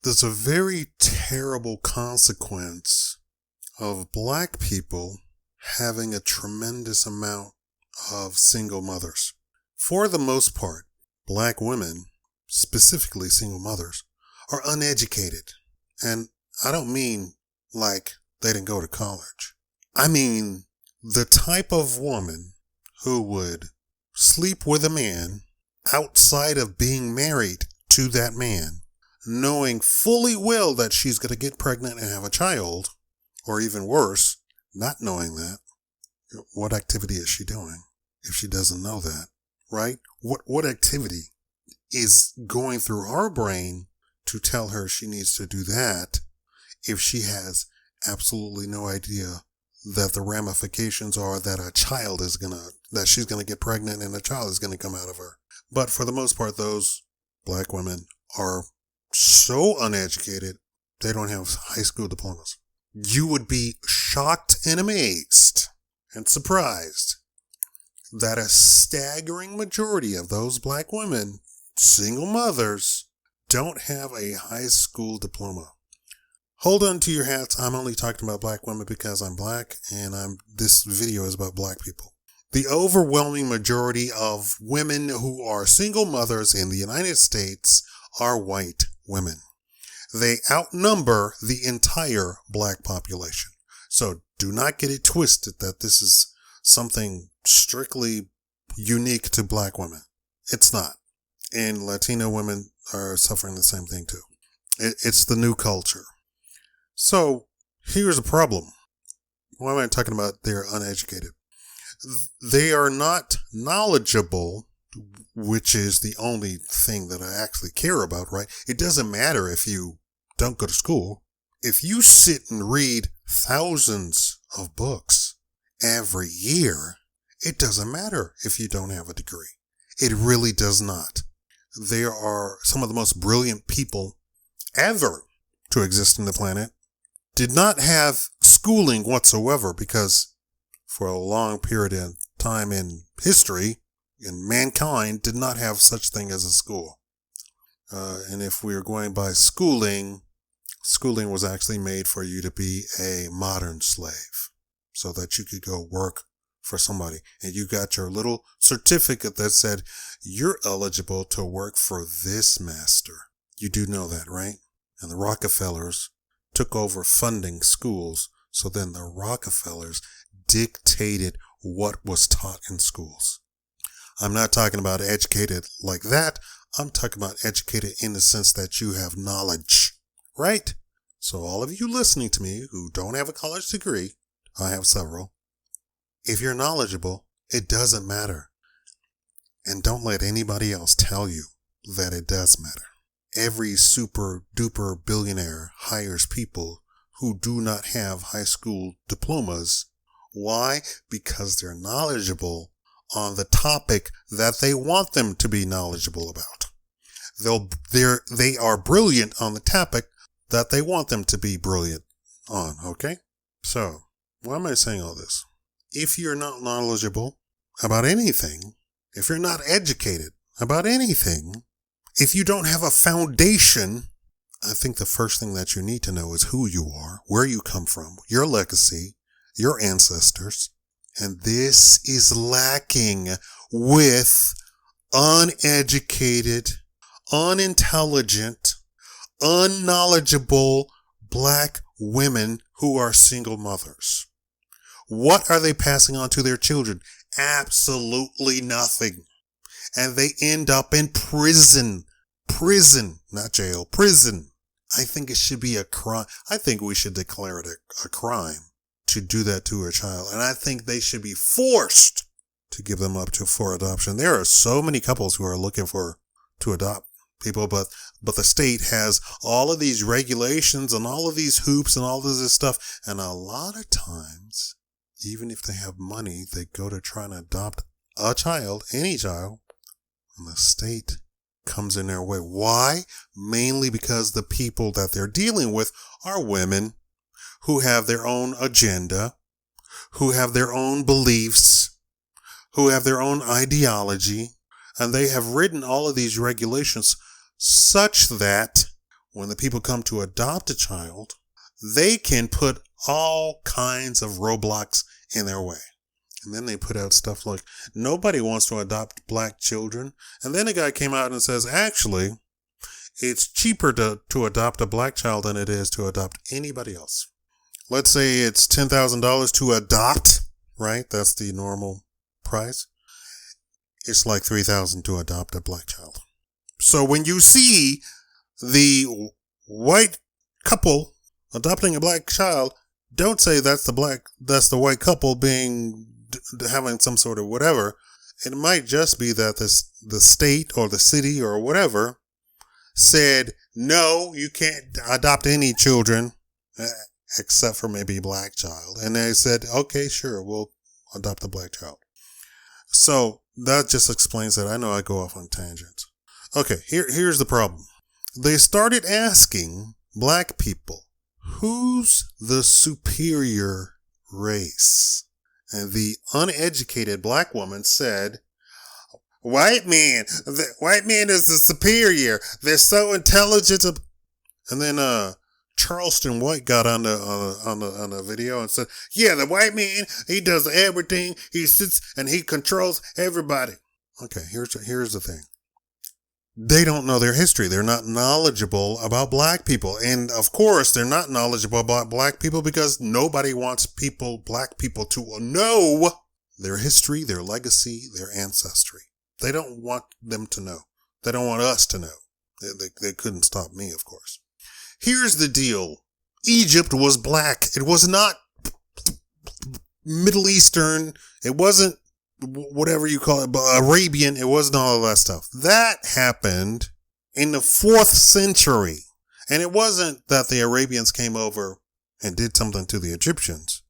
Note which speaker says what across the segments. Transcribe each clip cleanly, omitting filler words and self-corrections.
Speaker 1: there's a very terrible consequence of black people having a tremendous amount of single mothers. For the most part, black women, specifically single mothers, are uneducated. And I don't mean like they didn't go to college. I mean the type of woman who would sleep with a man outside of being married to that man, knowing fully well that she's going to get pregnant and have a child, or even worse, not knowing that. What activity is she doing if she doesn't know that, right? What activity is going through her brain to tell her she needs to do that if she has absolutely no idea that the ramifications are that that she's gonna get pregnant and a child is gonna come out of her. But for the most part, those black women are so uneducated, they don't have high school diplomas. You would be shocked and amazed and surprised that a staggering majority of those black women, single mothers, don't have a high school diploma. Hold on to your hats. I'm only talking about black women because I'm black and this video is about black people. The overwhelming majority of women who are single mothers in the United States are white women. They outnumber the entire black population. So do not get it twisted that this is something strictly unique to black women. It's not. And Latino women are suffering the same thing too. It's the new culture. So here's a problem. Why am I talking about they're uneducated? They are not knowledgeable, which is the only thing that I actually care about, right? It doesn't matter if you don't go to school. If you sit and read thousands of books every year, it doesn't matter if you don't have a degree. It really does not. There are some of the most brilliant people ever to exist on the planet did not have schooling whatsoever because for a long period of time in history, and mankind did not have such thing as a school. And if we are going by schooling was actually made for you to be a modern slave so that you could go work for somebody. And you got your little certificate that said, you're eligible to work for this master. You do know that, right? And the Rockefellers took over funding schools. So then the Rockefellers dictated what was taught in schools. I'm not talking about educated like that. I'm talking about educated in the sense that you have knowledge, right? So all of you listening to me who don't have a college degree, I have several. If you're knowledgeable, it doesn't matter. And don't let anybody else tell you that it does matter. Every super duper billionaire hires people who do not have high school diplomas. Why? Because they're knowledgeable on the topic that they want them to be knowledgeable about. They are brilliant on the topic that they want them to be brilliant on, okay? So, why am I saying all this? If you're not knowledgeable about anything, if you're not educated about anything, if you don't have a foundation, I think the first thing that you need to know is who you are, where you come from, your legacy, your ancestors. And this is lacking with uneducated, unintelligent, unknowledgeable black women who are single mothers. What are they passing on to their children? Absolutely nothing. And they end up in prison. Prison, not jail, prison. I think it should be a crime. I think we should declare it a crime to do that to a child. And I think they should be forced to give them up for adoption. There are so many couples who are looking to adopt people, but the state has all of these regulations and all of these hoops and all of this stuff. And a lot of times, even if they have money, they go to try and adopt a child, any child, and the state comes in their way. Why? Mainly because the people that they're dealing with are women who have their own agenda, who have their own beliefs, who have their own ideology, and they have written all of these regulations such that when the people come to adopt a child, they can put all kinds of roadblocks in their way. And then they put out stuff like, nobody wants to adopt black children. And then a guy came out and says, actually, it's cheaper to adopt a black child than it is to adopt anybody else. Let's say it's $10,000 to adopt, right? That's the normal price. It's like $3,000 to adopt a black child. So when you see the white couple adopting a black child, don't say that's the white couple having some sort of whatever. It might just be that the state or the city or whatever said, no, you can't adopt any children except for maybe a black child. And they said, okay, sure, we'll adopt a black child. So that just explains that. I know I go off on tangents. Okay, here's the problem. They started asking black people, who's the superior race? And the uneducated black woman said, white man. The white man is the superior. They're so intelligent. And then Charleston White got on the video and said, yeah, the white man, he does everything. He sits and he controls everybody. Okay, here's the thing. They don't know their history. They're not knowledgeable about black people. And of course, they're not knowledgeable about black people because nobody wants black people to know their history, their legacy, their ancestry. They don't want them to know. They don't want us to know. They couldn't stop me, of course. Here's the deal. Egypt was black. It was not Middle Eastern. It wasn't whatever you call it, but Arabian. It wasn't all of that stuff. That happened in the 4th century. And it wasn't that the Arabians came over and did something to the Egyptians.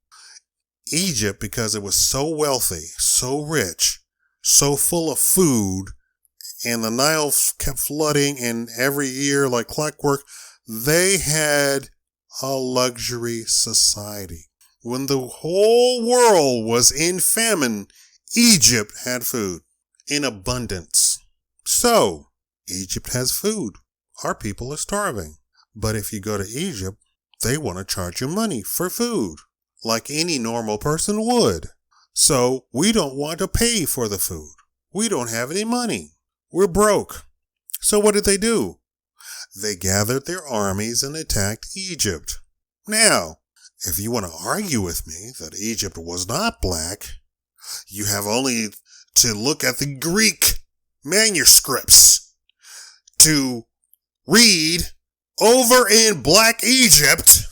Speaker 1: Egypt, because it was so wealthy, so rich, so full of food, and the Nile kept flooding, and every year, like clockwork, they had a luxury society. When the whole world was in famine, Egypt had food in abundance. So, Egypt has food. Our people are starving. But if you go to Egypt, they want to charge you money for food, like any normal person would. So, we don't want to pay for the food. We don't have any money. We're broke. So what did they do? They gathered their armies and attacked Egypt. Now, if you want to argue with me that Egypt was not black, you have only to look at the Greek manuscripts to read over in Black Egypt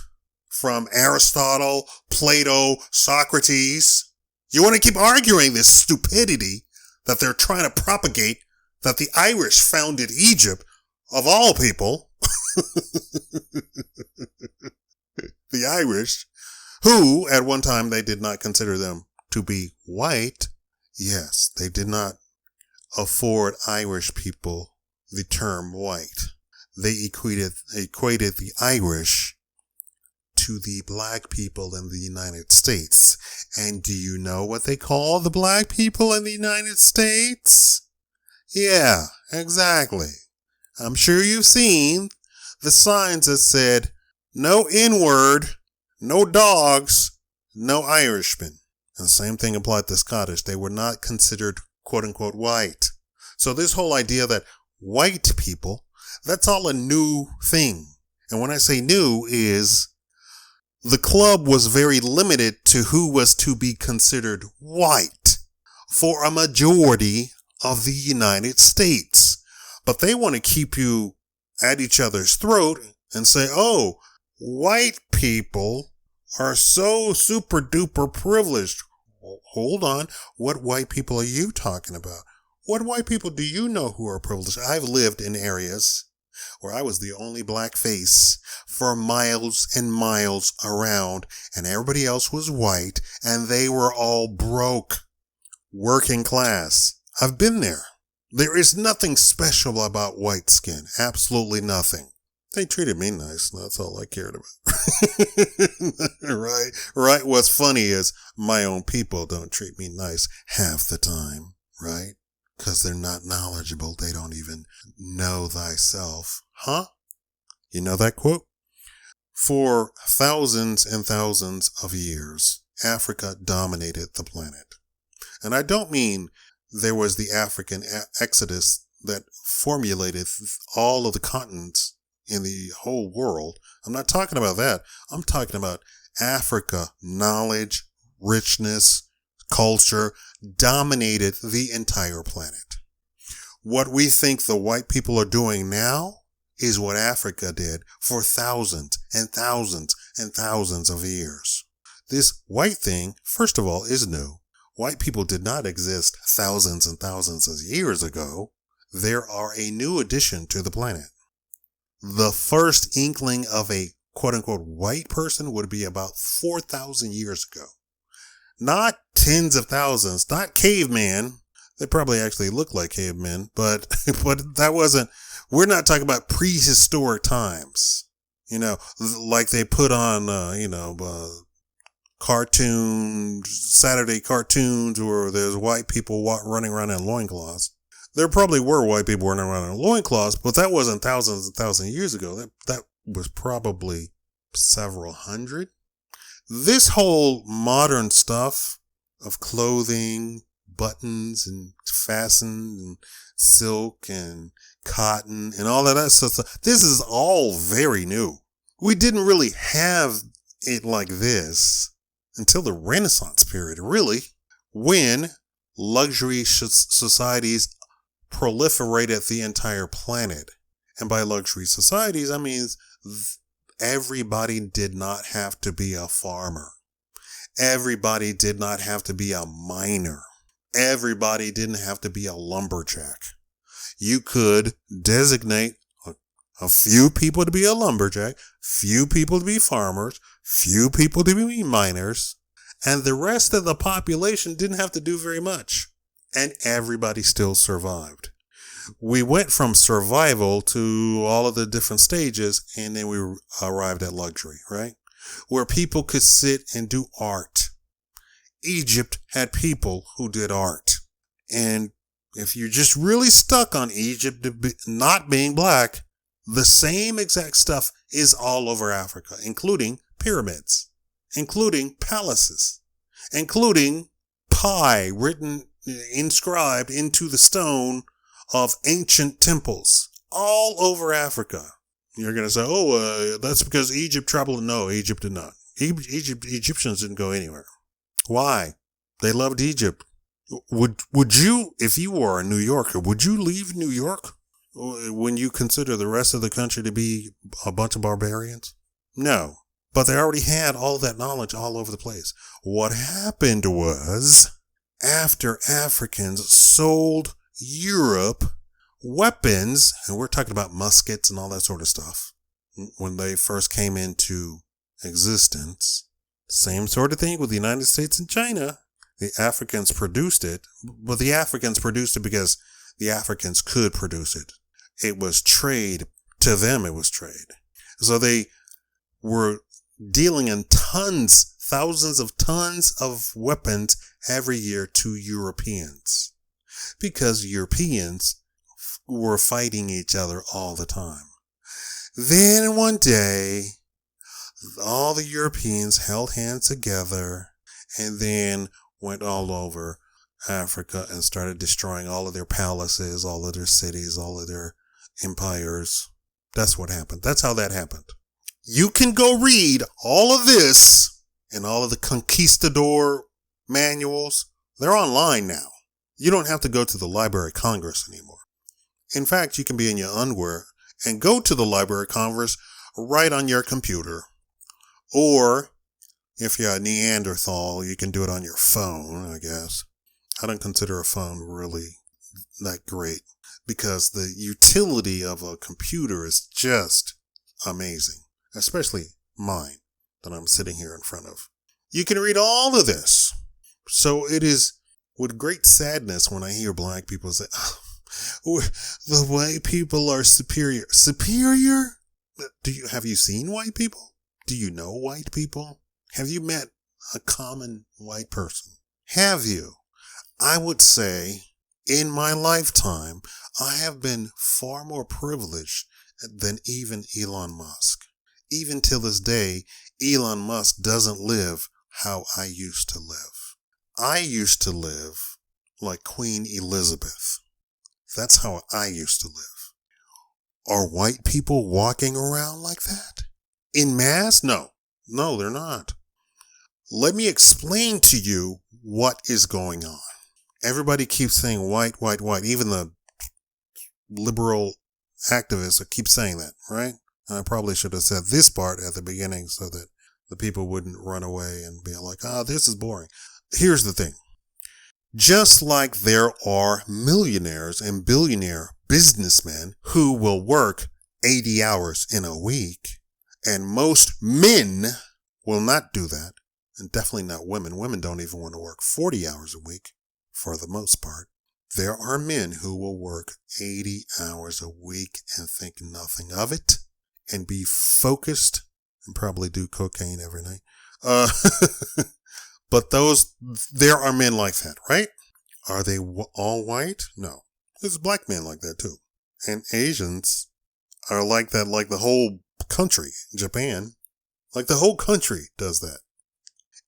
Speaker 1: from Aristotle, Plato, Socrates. You want to keep arguing this stupidity that they're trying to propagate, that the Irish founded Egypt, of all people. The Irish, who at one time they did not consider them to be white. Yes, they did not afford Irish people the term white. They equated the Irish to the black people in the United States. And do you know what they call the black people in the United States? Yeah, exactly. I'm sure you've seen the signs that said, no N-word, no dogs, no Irishmen. And the same thing applied to Scottish. They were not considered quote-unquote white. So this whole idea that white people, that's all a new thing. And when I say new is the club was very limited to who was to be considered white for a majority of the United States. But they want to keep you at each other's throat and say, oh, white people are so super duper privileged. Hold on. What white people are you talking about? What white people do you know who are privileged? I've lived in areas where I was the only black face for miles and miles around, and everybody else was white, and they were all broke, working class. I've been there. There is nothing special about white skin. Absolutely nothing. They treated me nice. That's all I cared about. Right. What's funny is my own people don't treat me nice half the time, right? Because they're not knowledgeable. They don't even know thyself. Huh? You know that quote? For thousands and thousands of years, Africa dominated the planet. And I don't mean there was the African exodus that formulated all of the continents in the whole world. I'm not talking about that. I'm talking about Africa, knowledge, richness, culture, dominated the entire planet. What we think the white people are doing now is what Africa did for thousands and thousands and thousands of years. This white thing, first of all, is new. White people did not exist thousands and thousands of years ago. They are a new addition to the planet. The first inkling of a quote-unquote white person would be about 4,000 years ago. Not tens of thousands, not caveman. They probably actually look like cavemen, but that wasn't, we're not talking about prehistoric times. Like they put on, Saturday cartoons where there's white people running around in loincloths. There probably were white people running around in loincloths, but that wasn't thousands and thousands of years ago. That was probably several hundred. This whole modern stuff of clothing, buttons and fasten and silk and cotton and all of that stuff, this is all very new. We didn't really have it like this until the Renaissance period, really, when luxury societies proliferated the entire planet. And by luxury societies, I mean everybody did not have to be a farmer. Everybody did not have to be a miner. Everybody didn't have to be a lumberjack. You could designate a few people to be a lumberjack, few people to be farmers, few people to be miners, and the rest of the population didn't have to do very much. And everybody still survived. We went from survival to all of the different stages, and then we arrived at luxury, right? Where people could sit and do art. Egypt had people who did art. And if you're just really stuck on Egypt not being black, the same exact stuff is all over Africa, including pyramids, including palaces, including pi inscribed into the stone of ancient temples all over Africa. You're going to say, that's because Egypt traveled. No, Egypt did not. Egyptians didn't go anywhere. Why? They loved Egypt. Would you, if you were a New Yorker, would you leave New York when you consider the rest of the country to be a bunch of barbarians? No. But they already had all that knowledge all over the place. What happened was, after Africans sold Europe weapons, and we're talking about muskets and all that sort of stuff, when they first came into existence, same sort of thing with the United States and China. The Africans produced it, but the Africans produced it because the Africans could produce it. It was trade. To them, it was trade. So they were dealing in thousands of tons of weapons every year to Europeans, because Europeans were fighting each other all the time. Then one day, all the Europeans held hands together and then went all over Africa and started destroying all of their palaces, all of their cities, all of their empires. That's what happened. That's how that happened. You can go read all of this and all of the conquistador manuals. They're online now. You don't have to go to the Library of Congress anymore. In fact, you can be in your underwear and go to the Library of Congress right on your computer. Or if you're a Neanderthal, you can do it on your phone, I guess. I don't consider a phone really that great because the utility of a computer is just amazing, especially mine that I'm sitting here in front of. You can read all of this. So it is with great sadness when I hear black people say, the white people are superior. Superior? Have you seen white people? Do you know white people? Have you met a common white person? Have you? I would say in my lifetime, I have been far more privileged than even Elon Musk. Even till this day, Elon Musk doesn't live how I used to live. I used to live like Queen Elizabeth. That's how I used to live. Are white people walking around like that? In mass? No. No, they're not. Let me explain to you what is going on. Everybody keeps saying white, white, white. Even the liberal activists keep saying that, right? And I probably should have said this part at the beginning so that the people wouldn't run away and be like, this is boring. Here's the thing. Just like there are millionaires and billionaire businessmen who will work 80 hours in a week, and most men will not do that, and definitely not women. Women don't even want to work 40 hours a week for the most part. There are men who will work 80 hours a week and think nothing of it and be focused and probably do cocaine every night. But there are men like that, right? Are they all white? No. There's black men like that too. And Asians are like that, like the whole country. Japan, like the whole country does that.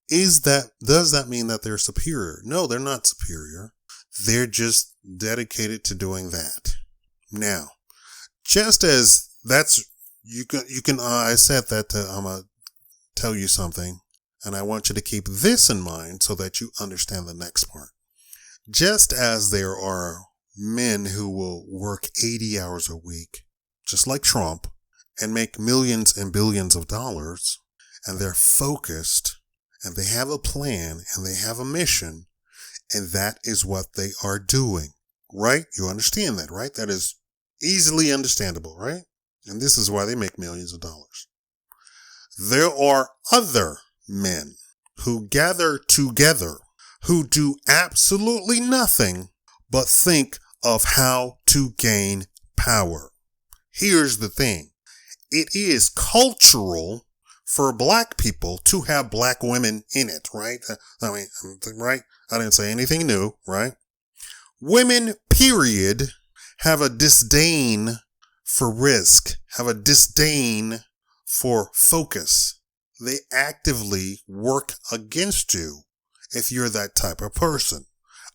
Speaker 1: Does that mean that they're superior? No, they're not superior. They're just dedicated to doing that. Now, just as I said that I'm going to tell you something, and I want you to keep this in mind so that you understand the next part. Just as there are men who will work 80 hours a week, just like Trump, and make millions and billions of dollars, and they're focused, and they have a plan, and they have a mission, and that is what they are doing, right? You understand that, right? That is easily understandable, right? And this is why they make millions of dollars. There are other men who gather together, who do absolutely nothing but think of how to gain power. Here's the thing. It is cultural for black people to have black women in it, right? Right? I didn't say anything new, right? Women, period, have a disdain for risk, have a disdain for focus. They actively work against you if you're that type of person.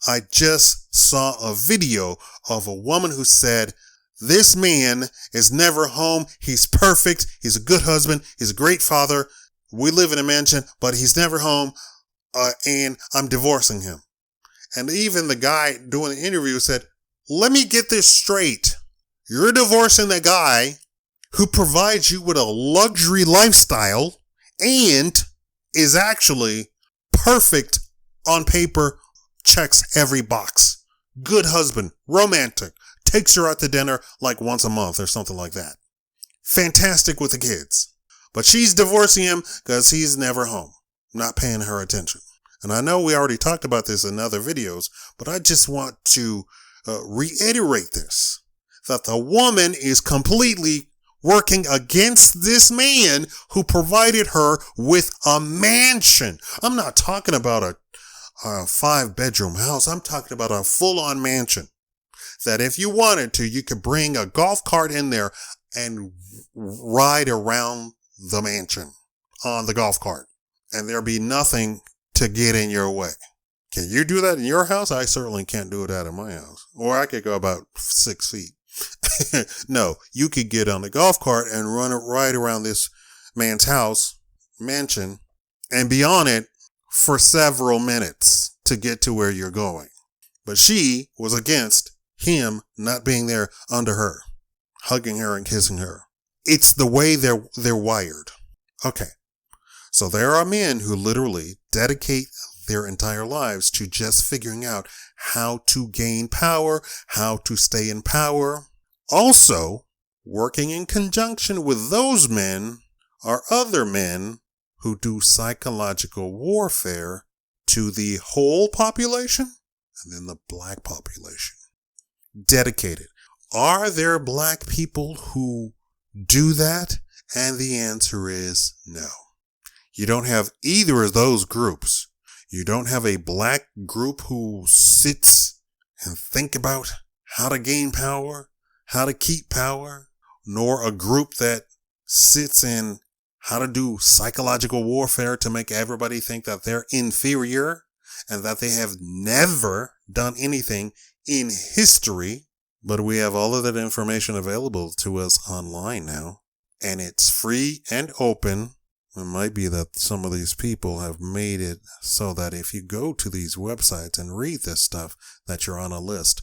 Speaker 1: I just saw a video of a woman who said, this man is never home. He's perfect. He's a good husband. He's a great father. We live in a mansion, but he's never home. And I'm divorcing him. And even the guy doing the interview said, let me get this straight. You're divorcing the guy who provides you with a luxury lifestyle and is actually perfect on paper, checks every box. Good husband, romantic, takes her out to dinner like once a month or something like that. Fantastic with the kids. But she's divorcing him because he's never home, not paying her attention. And I know we already talked about this in other videos, but I just want to reiterate this, that the woman is completely working against this man who provided her with a mansion. I'm not talking about a 5-bedroom house. I'm talking about a full-on mansion that if you wanted to, you could bring a golf cart in there and ride around the mansion on the golf cart, and there'll be nothing to get in your way. Can you do that in your house? I certainly can't do that in my house. Or I could go about 6 feet. No, you could get on the golf cart and run it right around this man's house, mansion, and be on it for several minutes to get to where you're going. But she was against him not being there under her, hugging her and kissing her. It's the way they're wired. Okay. So there are men who literally dedicate their entire lives to just figuring out how to gain power, how to stay in power. Also, working in conjunction with those men are other men who do psychological warfare to the whole population and then the black population. Dedicated. Are there black people who do that? And the answer is no. You don't have either of those groups. You don't have a black group who sits and think about how to gain power, how to keep power. nor a group that sits in how to do psychological warfare to make everybody think that they're inferior and that they have never done anything in history. But we have all of that information available to us online now, and it's free and open. It might be that some of these people have made it so that if you go to these websites and read this stuff, that you're on a list.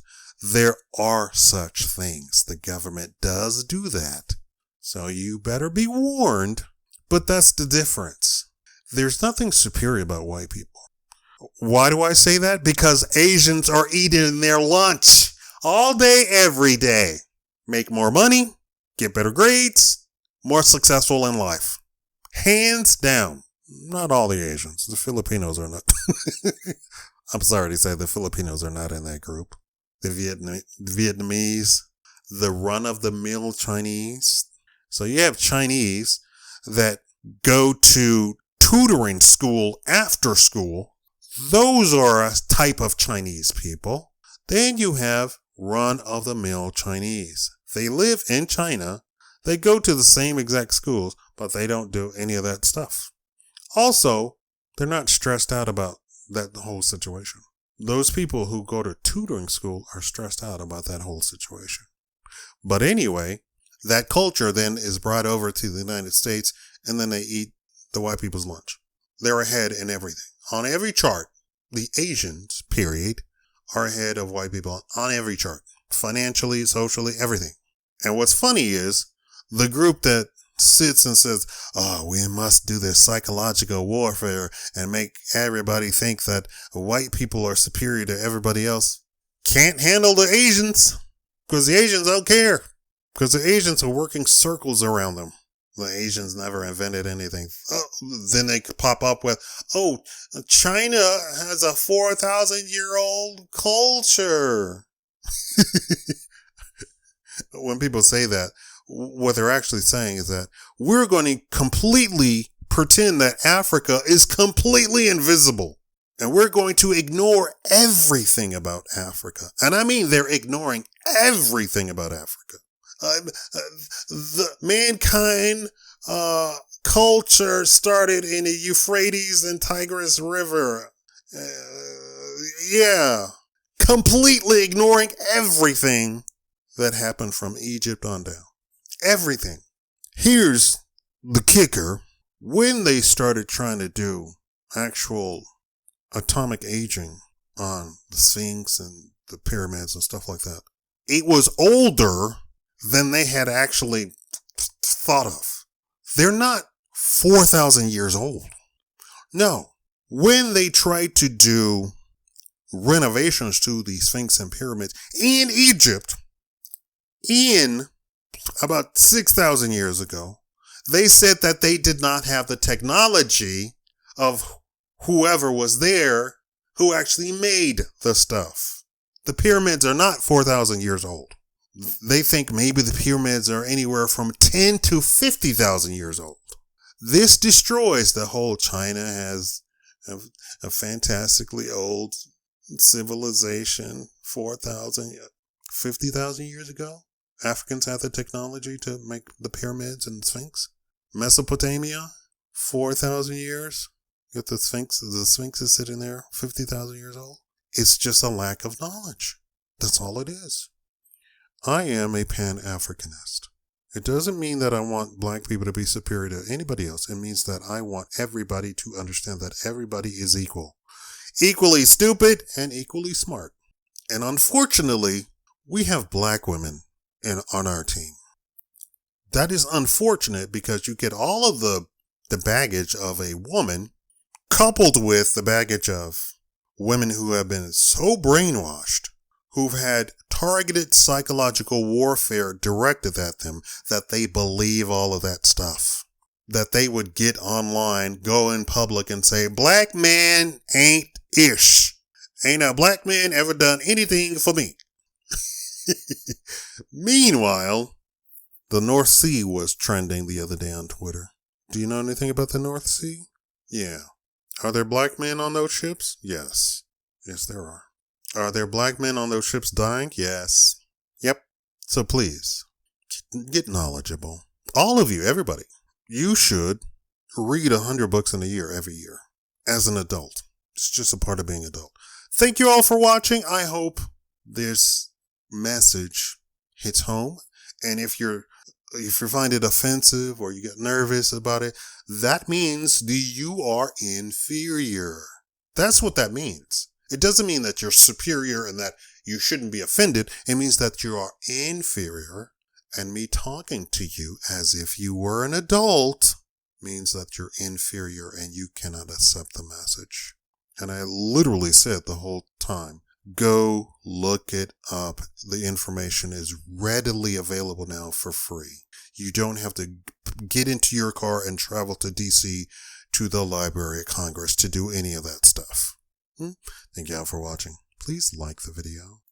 Speaker 1: There are such things. The government does do that. So you better be warned. But that's the difference. There's nothing superior about white people. Why do I say that? Because Asians are eating their lunch all day, every day. Make more money, get better grades, more successful in life. Hands down. Not all the Asians. The Filipinos are not. I'm sorry to say the Filipinos are not in that group. The Vietnamese, the run-of-the-mill Chinese. So you have Chinese that go to tutoring school after school. Those are a type of Chinese people. Then you have run-of-the-mill Chinese. They live in China. They go to the same exact schools, but they don't do any of that stuff. Also, they're not stressed out about that whole situation. Those people who go to tutoring school are stressed out about that whole situation. But anyway, that culture then is brought over to the United States, and then they eat the white people's lunch. They're ahead in everything. On every chart, the Asians, period, are ahead of white people on every chart. Financially, socially, everything. And what's funny is the group that sits and says, oh, we must do this psychological warfare and make everybody think that white people are superior to everybody else, can't handle the Asians, because the Asians don't care, because the Asians are working circles around them. The Asians never invented anything. Oh, then they pop up with, oh, China has a 4,000-year-old culture. When people say that, what they're actually saying is that we're going to completely pretend that Africa is completely invisible. And we're going to ignore everything about Africa. And I mean, they're ignoring everything about Africa. The mankind culture started in the Euphrates and Tigris River. Completely ignoring everything that happened from Egypt on down. Everything. Here's the kicker. When they started trying to do actual atomic aging on the Sphinx and the pyramids and stuff like that, it was older than they had actually thought of. They're not 4,000 years old. No. When they tried to do renovations to the Sphinx and pyramids in Egypt in about 6,000 years ago, they said that they did not have the technology of whoever was there who actually made the stuff. The pyramids are not 4,000 years old. They think maybe the pyramids are anywhere from 10 to 50,000 years old. This destroys the whole China has a fantastically old civilization 4,000, 50,000 years ago. Africans had the technology to make the pyramids and the Sphinx. Mesopotamia, 4,000 years. Yet the Sphinx is sitting there, 50,000 years old. It's just a lack of knowledge. That's all it is. I am a Pan-Africanist. It doesn't mean that I want black people to be superior to anybody else. It means that I want everybody to understand that everybody is equal. Equally stupid and equally smart. And unfortunately, we have black women on our team. That is unfortunate because you get all of the baggage of a woman coupled with the baggage of women who have been so brainwashed, who've had targeted psychological warfare directed at them that they believe all of that stuff. That they would get online, go in public and say, black man ain't ish. Ain't a black man ever done anything for me. Meanwhile, the North Sea was trending the other day on Twitter. Do you know anything about the North Sea? Yeah. Are there black men on those ships? Yes. Yes, there are. Are there black men on those ships dying? Yes. Yep. So please, Get knowledgeable. All of you, everybody. You should read 100 books in a year every year as an adult. It's just a part of being adult. Thank you all for watching. I hope this message hits home. And if you find it offensive or you get nervous about it, that means that you are inferior. That's what that means. It doesn't mean that you're superior and that you shouldn't be offended. It means that you are inferior. And me talking to you as if you were an adult means that you're inferior and you cannot accept the message. And I literally said the whole time, go look it up. The information is readily available now for free. You don't have to get into your car and travel to DC to the Library of Congress to do any of that stuff. Thank you all for watching. Please like the video.